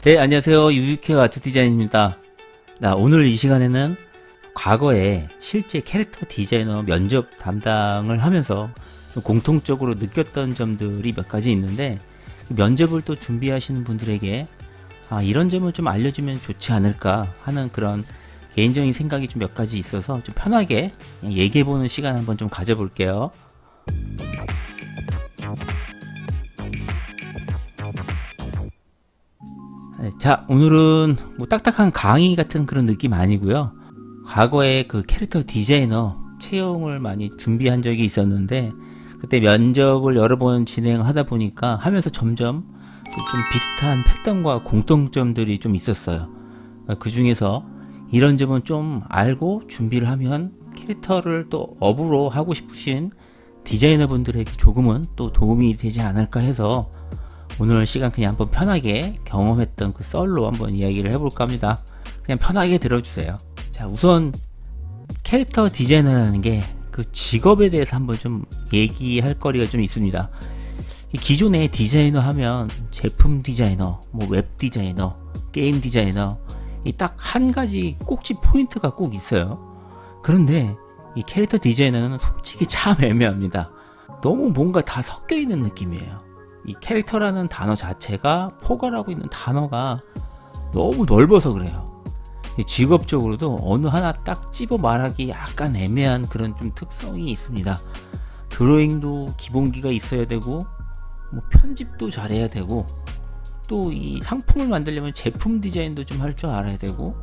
네, 안녕하세요. 유유케어 아트 디자인입니다. 오늘 이 시간에는 과거에 실제 캐릭터 디자이너 면접 담당을 하면서 좀 공통적으로 느꼈던 점들이 몇 가지 있는데, 면접을 또 준비하시는 분들에게 이런 점을 좀 알려주면 좋지 않을까 하는 그런 개인적인 생각이 좀 몇 가지 있어서 좀 편하게 얘기해보는 시간 한번 좀 가져볼게요. 자, 오늘은 뭐 딱딱한 강의 같은 그런 느낌 아니고요. 과거에 그 캐릭터 디자이너 채용을 많이 준비한 적이 있었는데, 그때 면접을 여러 번 진행하다 보니까 하면서 점점 좀 비슷한 패턴과 공통점들이 좀 있었어요. 그 중에서 이런 점은 좀 알고 준비를 하면 캐릭터를 또 업으로 하고 싶으신 디자이너 분들에게 조금은 또 도움이 되지 않을까 해서 오늘 시간 그냥 한번 편하게 경험했던 그 썰로 한번 이야기를 해볼까 합니다. 그냥 편하게 들어주세요. 자, 우선 캐릭터 디자이너라는 게 그 직업에 대해서 한번 좀 얘기할 거리가 좀 있습니다. 기존에 디자이너 하면 제품 디자이너, 뭐 웹 디자이너, 게임 디자이너, 이 딱 한 가지 꼭지 포인트가 꼭 있어요. 그런데 이 캐릭터 디자이너는 솔직히 참 애매합니다. 너무 뭔가 다 섞여 있는 느낌이에요. 이 캐릭터라는 단어 자체가 포괄하고 있는 단어가 너무 넓어서 그래요. 직업적으로도 어느 하나 딱 집어 말하기 약간 애매한 그런 좀 특성이 있습니다. 드로잉도 기본기가 있어야 되고, 뭐 편집도 잘해야 되고, 또 이 상품을 만들려면 제품 디자인도 좀 할 줄 알아야 되고,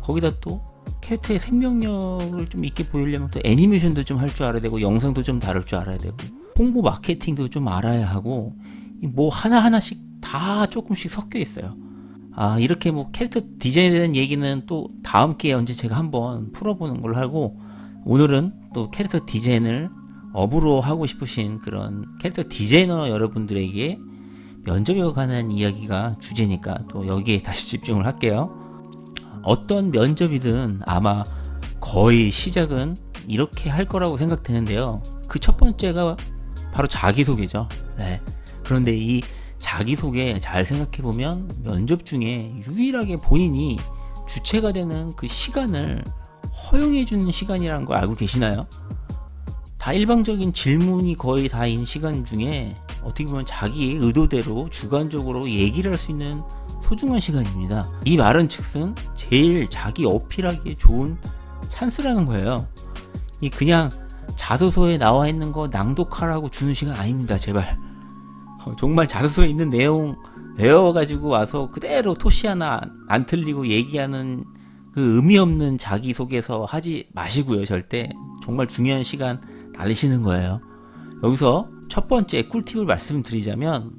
거기다 또 캐릭터의 생명력을 좀 있게 보이려면 또 애니메이션도 좀 할 줄 알아야 되고, 영상도 좀 다룰 줄 알아야 되고, 홍보 마케팅도 좀 알아야 하고, 뭐 하나하나씩 다 조금씩 섞여 있어요. 이렇게 뭐 캐릭터 디자인에 대한 얘기는 또 다음 기회에 언제 제가 한번 풀어보는 걸로 하고, 오늘은 또 캐릭터 디자인을 업으로 하고 싶으신 그런 캐릭터 디자이너 여러분들에게 면접에 관한 이야기가 주제니까 또 여기에 다시 집중을 할게요. 어떤 면접이든 아마 거의 시작은 이렇게 할 거라고 생각되는데요. 그 첫 번째가 바로 자기소개죠. 네. 그런데 이 자기소개 잘 생각해보면 면접 중에 유일하게 본인이 주체가 되는 그 시간을 허용해주는 시간이라는 거 알고 계시나요? 다 일방적인 질문이 거의 다인 시간 중에 어떻게 보면 자기의 의도대로 주관적으로 얘기를 할 수 있는 소중한 시간입니다. 이 말은 즉슨 제일 자기 어필하기에 좋은 찬스라는 거예요. 이 그냥 자소서에 나와 있는 거 낭독하라고 주는 시간 아닙니다. 제발. 정말 자소서에 있는 내용 외워가지고 와서 그대로 토시 하나 안 틀리고 얘기하는 그 의미 없는 자기소개서 하지 마시고요. 절대. 정말 중요한 시간 날리시는 거예요. 여기서 첫 번째 꿀팁을 말씀드리자면,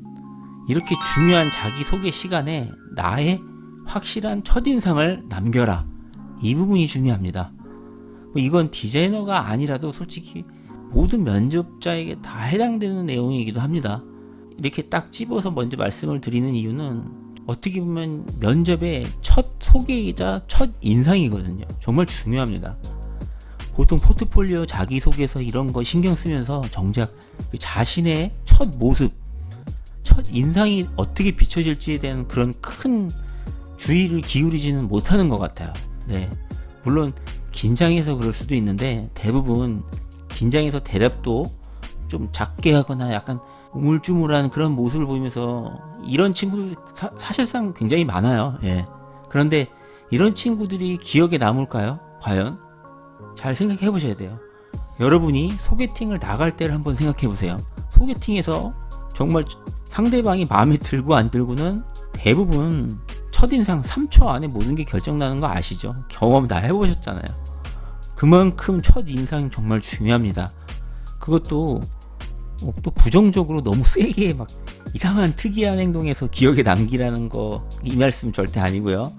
이렇게 중요한 자기소개 시간에 나의 확실한 첫인상을 남겨라. 이 부분이 중요합니다. 이건 디자이너가 아니라도 솔직히 모든 면접자에게 다 해당되는 내용이기도 합니다. 이렇게 딱 집어서 먼저 말씀을 드리는 이유는 어떻게 보면 면접의 첫 소개이자 첫 인상이거든요. 정말 중요합니다. 보통 포트폴리오 자기소개서 이런 거 신경 쓰면서 정작 자신의 첫 모습, 첫 인상이 어떻게 비춰질지에 대한 그런 큰 주의를 기울이지는 못하는 것 같아요. 네. 물론 긴장해서 그럴 수도 있는데, 대부분 긴장해서 대답도 좀 작게 하거나 약간 우물쭈물한 그런 모습을 보이면서 이런 친구들 사실상 굉장히 많아요. 예. 그런데 이런 친구들이 기억에 남을까요? 과연? 잘 생각해 보셔야 돼요. 여러분이 소개팅을 나갈 때를 한번 생각해 보세요. 소개팅에서 정말 상대방이 마음에 들고 안 들고는 대부분 첫인상 3초 안에 모든 게 결정나는 거 아시죠? 경험 다 해보셨잖아요. 그만큼 첫인상이 정말 중요합니다. 그것도 또 부정적으로 너무 세게 막 이상한 특이한 행동에서 기억에 남기라는 거, 이 말씀 절대 아니고요.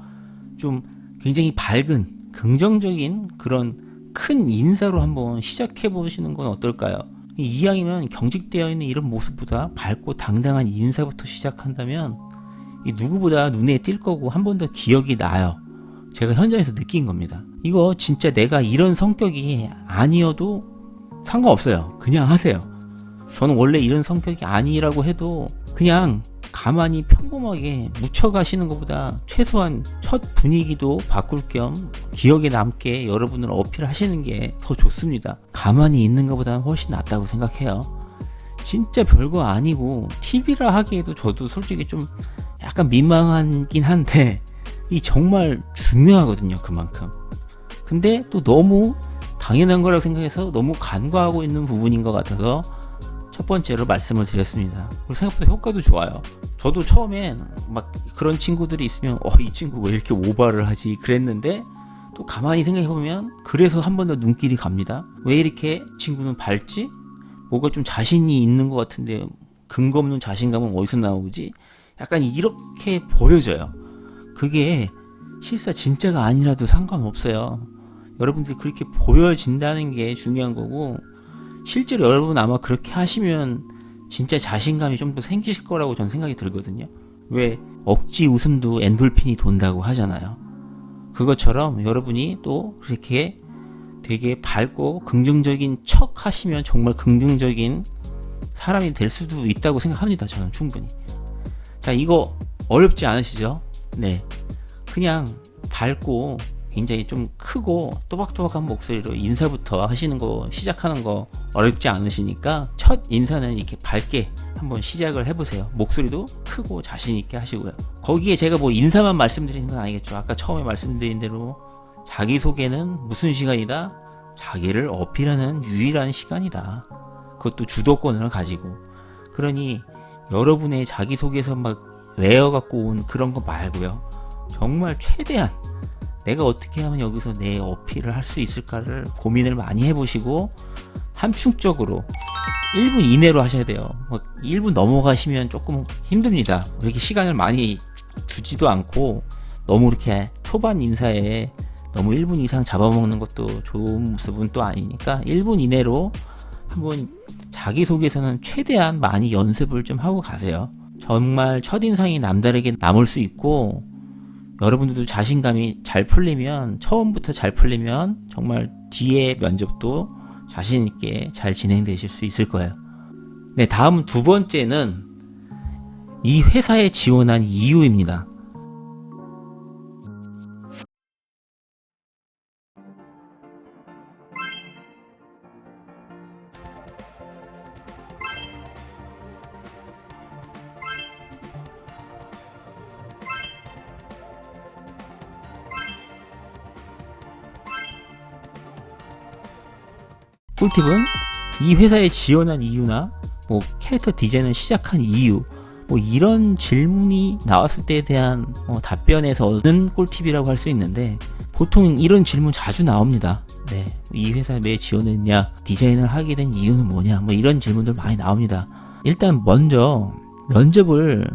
좀 굉장히 밝은 긍정적인 그런 큰 인사로 한번 시작해 보시는 건 어떨까요? 이왕이면 경직되어 있는 이런 모습보다 밝고 당당한 인사부터 시작한다면 누구보다 눈에 띌 거고 한 번 더 기억이 나요. 제가 현장에서 느낀 겁니다. 이거 진짜 내가 이런 성격이 아니어도 상관없어요. 그냥 하세요. 저는 원래 이런 성격이 아니라고 해도 그냥 가만히 평범하게 묻혀가시는 것보다 최소한 첫 분위기도 바꿀 겸 기억에 남게 여러분을 어필하시는 게 더 좋습니다. 가만히 있는 것보다는 훨씬 낫다고 생각해요. 진짜 별거 아니고 TV라 하기에도 저도 솔직히 좀 약간 민망하긴 한데 이 정말 중요하거든요, 그만큼. 근데 또 너무 당연한 거라고 생각해서 너무 간과하고 있는 부분인 것 같아서 첫 번째로 말씀을 드렸습니다. 그리고 생각보다 효과도 좋아요. 저도 처음엔 막 그런 친구들이 있으면 이 친구 왜 이렇게 오바를 하지 그랬는데 또 가만히 생각해보면 그래서 한 번 더 눈길이 갑니다. 왜 이렇게 친구는 밝지? 뭐가 좀 자신이 있는 것 같은데 근거 없는 자신감은 어디서 나오지? 약간 이렇게 보여져요. 그게 실사 진짜가 아니라도 상관없어요. 여러분들이 그렇게 보여진다는 게 중요한 거고, 실제로 여러분 아마 그렇게 하시면 진짜 자신감이 좀 더 생기실 거라고 저는 생각이 들거든요. 왜 억지 웃음도 엔돌핀이 돈다고 하잖아요. 그것처럼 여러분이 또 그렇게 되게 밝고 긍정적인 척 하시면 정말 긍정적인 사람이 될 수도 있다고 생각합니다. 저는 충분히. 자, 이거 어렵지 않으시죠? 네. 그냥 밝고 굉장히 좀 크고 또박또박한 목소리로 인사부터 하시는 거 시작하는 거 어렵지 않으시니까 첫 인사는 이렇게 밝게 한번 시작을 해보세요. 목소리도 크고 자신 있게 하시고요. 거기에 제가 뭐 인사만 말씀드리는 건 아니겠죠. 아까 처음에 말씀드린 대로 자기소개는 무슨 시간이다? 자기를 어필하는 유일한 시간이다. 그것도 주도권을 가지고. 그러니 여러분의 자기소개에서 막 외워갖고 온 그런 거 말고요. 정말 최대한 내가 어떻게 하면 여기서 내 어필을 할 수 있을까를 고민을 많이 해보시고 함축적으로 1분 이내로 하셔야 돼요. 1분 넘어가시면 조금 힘듭니다. 이렇게 시간을 많이 주지도 않고 너무 이렇게 초반 인사에 너무 1분 이상 잡아먹는 것도 좋은 모습은 또 아니니까 1분 이내로 한번 자기소개에서는 최대한 많이 연습을 좀 하고 가세요. 정말 첫인상이 남다르게 남을 수 있고 여러분들도 자신감이 잘 풀리면 처음부터 잘 풀리면 정말 뒤에 면접도 자신 있게 잘 진행되실 수 있을 거예요. 네, 다음 두 번째는 이 회사에 지원한 이유입니다. 꿀팁은 이 회사에 지원한 이유나 뭐 캐릭터 디자인을 시작한 이유 뭐 이런 질문이 나왔을 때에 대한 답변에서 얻는 꿀팁이라고 할 수 있는데 보통 이런 질문 자주 나옵니다. 네, 이 회사에 왜 지원했냐, 디자인을 하게 된 이유는 뭐냐, 뭐 이런 질문들 많이 나옵니다. 일단 먼저 면접을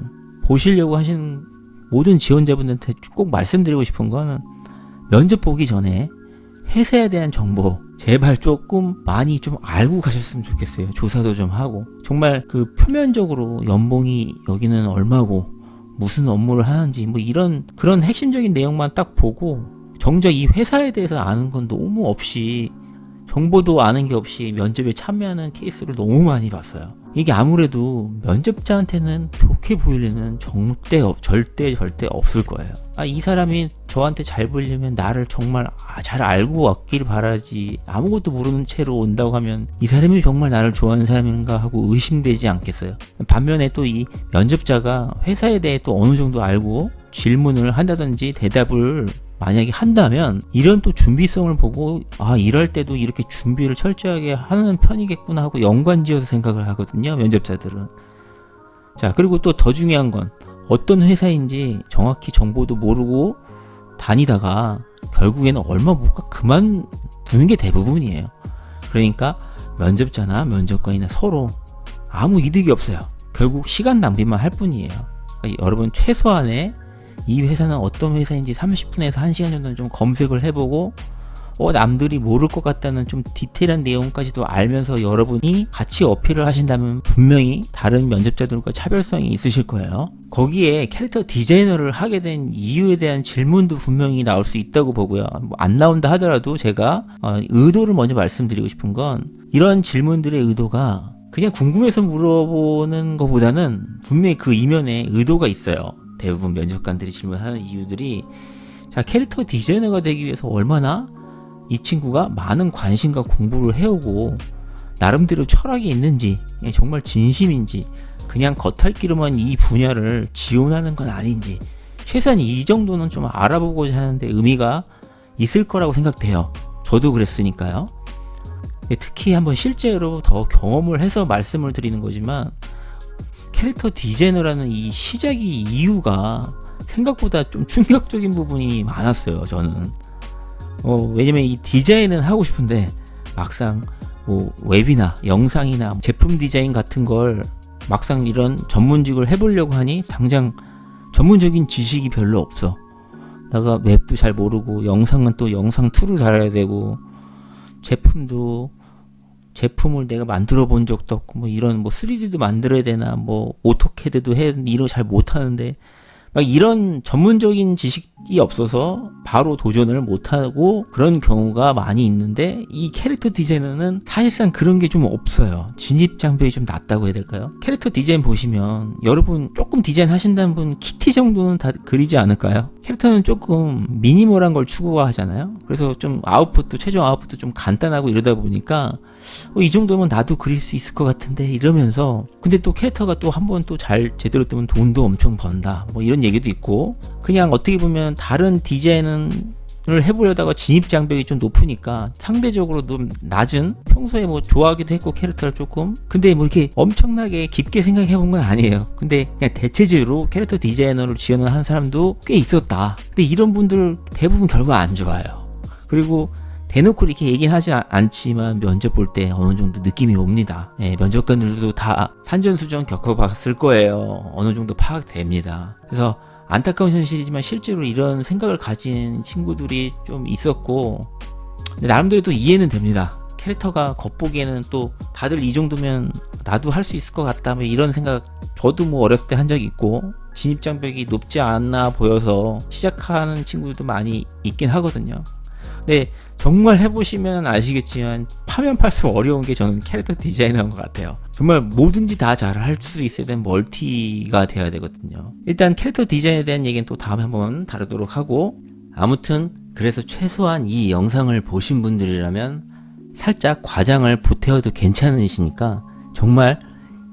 보시려고 하시는 모든 지원자분들한테 꼭 말씀드리고 싶은 거는 면접 보기 전에 회사에 대한 정보 제발 조금 많이 좀 알고 가셨으면 좋겠어요. 조사도 좀 하고 정말 그 표면적으로 연봉이 여기는 얼마고 무슨 업무를 하는지 뭐 이런 그런 핵심적인 내용만 딱 보고 정작 이 회사에 대해서 아는 건 너무 없이 정보도 아는 게 없이 면접에 참여하는 케이스를 너무 많이 봤어요. 이게 아무래도 면접자한테는 좋게 보일 리는 절대 없을 거예요. 이 사람이 저한테 잘 보이려면 나를 정말 잘 알고 왔길 바라지 아무것도 모르는 채로 온다고 하면 이 사람이 정말 나를 좋아하는 사람인가 하고 의심되지 않겠어요. 반면에 또 이 면접자가 회사에 대해 또 어느 정도 알고 질문을 한다든지 대답을 만약에 한다면 이런 또 준비성을 보고 이럴 때도 이렇게 준비를 철저하게 하는 편이겠구나 하고 연관지어서 생각을 하거든요, 면접자들은. 자, 그리고 또 더 중요한 건 어떤 회사인지 정확히 정보도 모르고 다니다가 결국에는 얼마 못 가 그만두는 게 대부분이에요. 그러니까 면접자나 면접관이나 서로 아무 이득이 없어요. 결국 시간 낭비만 할 뿐이에요. 그러니까 여러분 최소한의 이 회사는 어떤 회사인지 30분에서 1시간 정도는 좀 검색을 해보고 남들이 모를 것 같다는 좀 디테일한 내용까지도 알면서 여러분이 같이 어필을 하신다면 분명히 다른 면접자들과 차별성이 있으실 거예요. 거기에 캐릭터 디자이너를 하게 된 이유에 대한 질문도 분명히 나올 수 있다고 보고요. 안 나온다 하더라도 제가 의도를 먼저 말씀드리고 싶은 건 이런 질문들의 의도가 그냥 궁금해서 물어보는 것보다는 분명히 그 이면에 의도가 있어요. 대부분 면접관들이 질문하는 이유들이, 자, 캐릭터 디자이너가 되기 위해서 얼마나 이 친구가 많은 관심과 공부를 해오고 나름대로 철학이 있는지, 정말 진심인지, 그냥 겉핥기로만 이 분야를 지원하는 건 아닌지, 최소한 이 정도는 좀 알아보고자 하는데 의미가 있을 거라고 생각돼요. 저도 그랬으니까요. 특히 한번 실제로 더 경험을 해서 말씀을 드리는 거지만, 캐릭터 디자이너라는 이 시작이 이유가 생각보다 좀 충격적인 부분이 많았어요. 저는 왜냐면 이 디자인은 하고 싶은데 막상 뭐 웹이나 영상이나 제품 디자인 같은 걸 막상 이런 전문직을 해보려고 하니 당장 전문적인 지식이 별로 없어. 내가 웹도 잘 모르고, 영상은 또 영상 툴을 달아야 되고, 제품을 내가 만들어 본 적도 없고, 뭐 이런 뭐 3D도 만들어야 되나, 뭐 오토캐드도 해야 되는데 이런 거 잘 못하는데, 막 이런 전문적인 지식이 없어서 바로 도전을 못하고 그런 경우가 많이 있는데, 이 캐릭터 디자이너는 사실상 그런 게 좀 없어요. 진입 장벽이 좀 낮다고 해야 될까요? 캐릭터 디자인 보시면 여러분 조금 디자인 하신다는 분 키티 정도는 다 그리지 않을까요? 캐릭터는 조금 미니멀한 걸 추구하잖아요. 그래서 좀 최종 아웃풋도 좀 간단하고 이러다 보니까 이 정도면 나도 그릴 수 있을 것 같은데 이러면서, 근데 또 캐릭터가 또 한 번 또 잘 제대로 뜨면 돈도 엄청 번다, 뭐 이런 얘기도 있고, 그냥 어떻게 보면 다른 디자인을 해보려다가 진입 장벽이 좀 높으니까 상대적으로 좀 낮은, 평소에 뭐 좋아하기도 했고 캐릭터를 조금, 근데 뭐 이렇게 엄청나게 깊게 생각해 본 건 아니에요. 근데 그냥 대체적으로 캐릭터 디자이너를 지원을 한 사람도 꽤 있었다. 근데 이런 분들 대부분 결과 안 좋아요. 그리고 대놓고 이렇게 얘기는 하지 않지만 면접 볼 때 어느 정도 느낌이 옵니다. 면접관들도 다 산전수전 겪어봤을 거예요. 어느 정도 파악됩니다. 그래서 안타까운 현실이지만 실제로 이런 생각을 가진 친구들이 좀 있었고, 근데 나름대로 또 이해는 됩니다. 캐릭터가 겉보기에는 또 다들 이 정도면 나도 할 수 있을 것 같다, 뭐 이런 생각 저도 뭐 어렸을 때 한 적이 있고, 진입장벽이 높지 않아 보여서 시작하는 친구들도 많이 있긴 하거든요. 근데 정말 해보시면 아시겠지만 파면 팔수록 어려운 게 저는 캐릭터 디자이너인 것 같아요. 정말 뭐든지 다 잘 할 수 있어야 되는 멀티가 돼야 되거든요. 일단 캐릭터 디자인에 대한 얘기는 또 다음에 한번 다루도록 하고, 아무튼 그래서 최소한 이 영상을 보신 분들이라면 살짝 과장을 보태어도 괜찮으시니까, 정말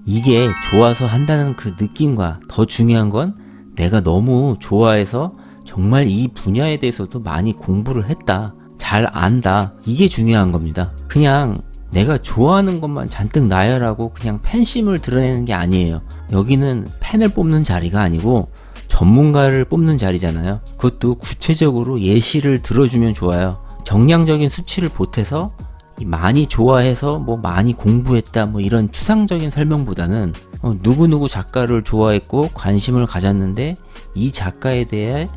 이게 좋아서 한다는 그 느낌과, 더 중요한 건 내가 너무 좋아해서 정말 이 분야에 대해서도 많이 공부를 했다, 잘 안다, 이게 중요한 겁니다. 그냥 내가 좋아하는 것만 잔뜩 나열하고 그냥 팬심을 드러내는 게 아니에요. 여기는 팬을 뽑는 자리가 아니고 전문가를 뽑는 자리잖아요. 그것도 구체적으로 예시를 들어주면 좋아요. 정량적인 수치를 보태서 많이 좋아해서 뭐 많이 공부했다, 뭐 이런 추상적인 설명보다는 누구누구 작가를 좋아했고 관심을 가졌는데 이 작가에 대해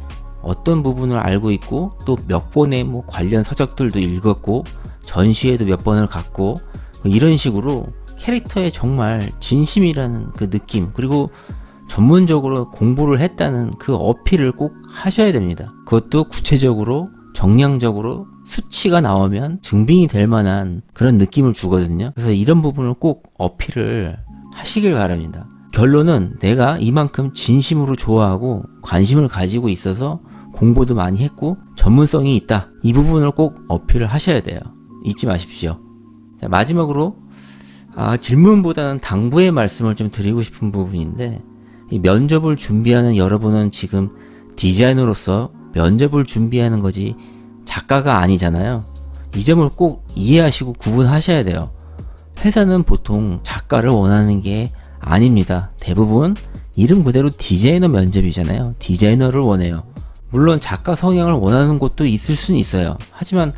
어떤 부분을 알고 있고, 또 몇 번의 뭐 관련 서적들도 읽었고, 전시회도 몇 번을 갔고, 뭐 이런 식으로 캐릭터에 정말 진심이라는 그 느낌, 그리고 전문적으로 공부를 했다는 그 어필을 꼭 하셔야 됩니다. 그것도 구체적으로 정량적으로 수치가 나오면 증빙이 될 만한 그런 느낌을 주거든요. 그래서 이런 부분을 꼭 어필을 하시길 바랍니다. 결론은 내가 이만큼 진심으로 좋아하고 관심을 가지고 있어서 공부도 많이 했고 전문성이 있다, 이 부분을 꼭 어필을 하셔야 돼요. 잊지 마십시오. 자, 마지막으로 질문보다는 당부의 말씀을 좀 드리고 싶은 부분인데, 이 면접을 준비하는 여러분은 지금 디자이너로서 면접을 준비하는 거지 작가가 아니잖아요. 이 점을 꼭 이해하시고 구분하셔야 돼요. 회사는 보통 작가를 원하는 게 아닙니다. 대부분 이름 그대로 디자이너 면접이잖아요. 디자이너를 원해요. 물론 작가 성향을 원하는 곳도 있을 수는 있어요. 하지만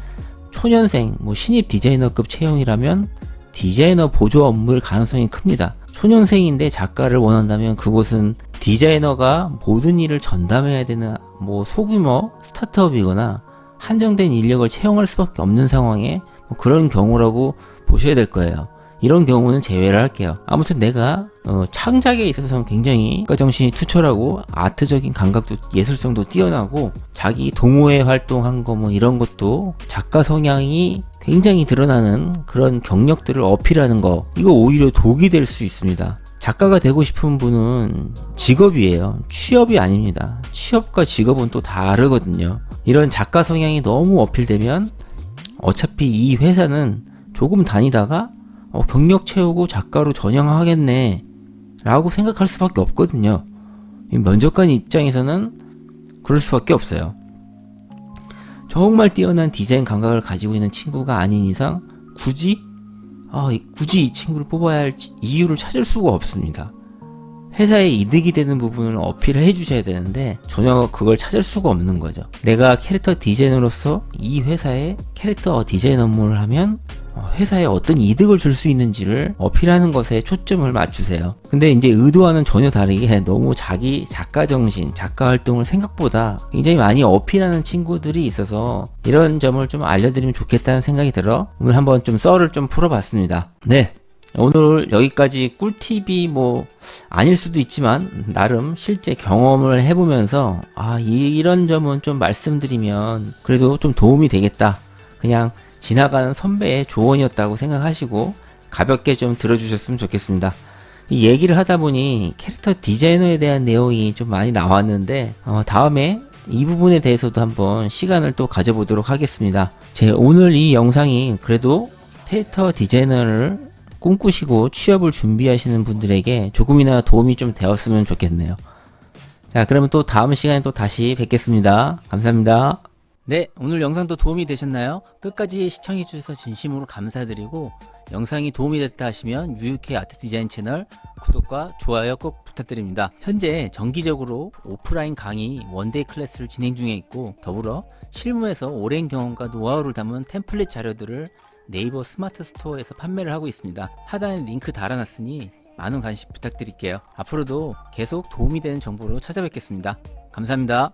초년생, 뭐 신입 디자이너급 채용이라면 디자이너 보조 업무일 가능성이 큽니다. 초년생인데 작가를 원한다면 그곳은 디자이너가 모든 일을 전담해야 되는 뭐 소규모 스타트업이거나 한정된 인력을 채용할 수밖에 없는 상황에 뭐 그런 경우라고 보셔야 될 거예요. 이런 경우는 제외를 할게요. 아무튼 내가 창작에 있어서는 굉장히 작가정신이 투철하고 아트적인 감각도 예술성도 뛰어나고 자기 동호회 활동한 거 뭐 이런 것도 작가 성향이 굉장히 드러나는 그런 경력들을 어필하는 거, 이거 오히려 독이 될 수 있습니다. 작가가 되고 싶은 분은 직업이에요. 취업이 아닙니다. 취업과 직업은 또 다르거든요. 이런 작가 성향이 너무 어필되면 어차피 이 회사는 조금 다니다가 경력 채우고 작가로 전향하겠네 라고 생각할 수밖에 없거든요. 면접관 입장에서는 그럴 수밖에 없어요. 정말 뛰어난 디자인 감각을 가지고 있는 친구가 아닌 이상 굳이 이 친구를 뽑아야 할 이유를 찾을 수가 없습니다. 회사에 이득이 되는 부분을 어필을 해주셔야 되는데 전혀 그걸 찾을 수가 없는 거죠. 내가 캐릭터 디자이너로서 이 회사에 캐릭터 디자인 업무를 하면 회사에 어떤 이득을 줄 수 있는지를 어필하는 것에 초점을 맞추세요. 근데 이제 의도와는 전혀 다르게 너무 자기 작가 정신, 작가 활동을 생각보다 굉장히 많이 어필하는 친구들이 있어서 이런 점을 좀 알려드리면 좋겠다는 생각이 들어 오늘 한번 좀 썰을 좀 풀어봤습니다. 네. 오늘 여기까지 꿀팁이 아닐 수도 있지만 나름 실제 경험을 해보면서 이런 점은 좀 말씀드리면 그래도 좀 도움이 되겠다. 그냥 지나가는 선배의 조언이었다고 생각하시고 가볍게 좀 들어주셨으면 좋겠습니다. 이 얘기를 하다 보니 캐릭터 디자이너에 대한 내용이 좀 많이 나왔는데 다음에 이 부분에 대해서도 한번 시간을 또 가져보도록 하겠습니다. 오늘 이 영상이 그래도 캐릭터 디자이너를 꿈꾸시고 취업을 준비하시는 분들에게 조금이나 도움이 좀 되었으면 좋겠네요. 자, 그러면 또 다음 시간에 또 다시 뵙겠습니다. 감사합니다. 네, 오늘 영상도 도움이 되셨나요? 끝까지 시청해 주셔서 진심으로 감사드리고 영상이 도움이 됐다 하시면 유유케 아트 디자인 채널 구독과 좋아요 꼭 부탁드립니다. 현재 정기적으로 오프라인 강의 원데이 클래스를 진행 중에 있고 더불어 실무에서 오랜 경험과 노하우를 담은 템플릿 자료들을 네이버 스마트 스토어에서 판매를 하고 있습니다. 하단에 링크 달아놨으니 많은 관심 부탁드릴게요. 앞으로도 계속 도움이 되는 정보로 찾아뵙겠습니다. 감사합니다.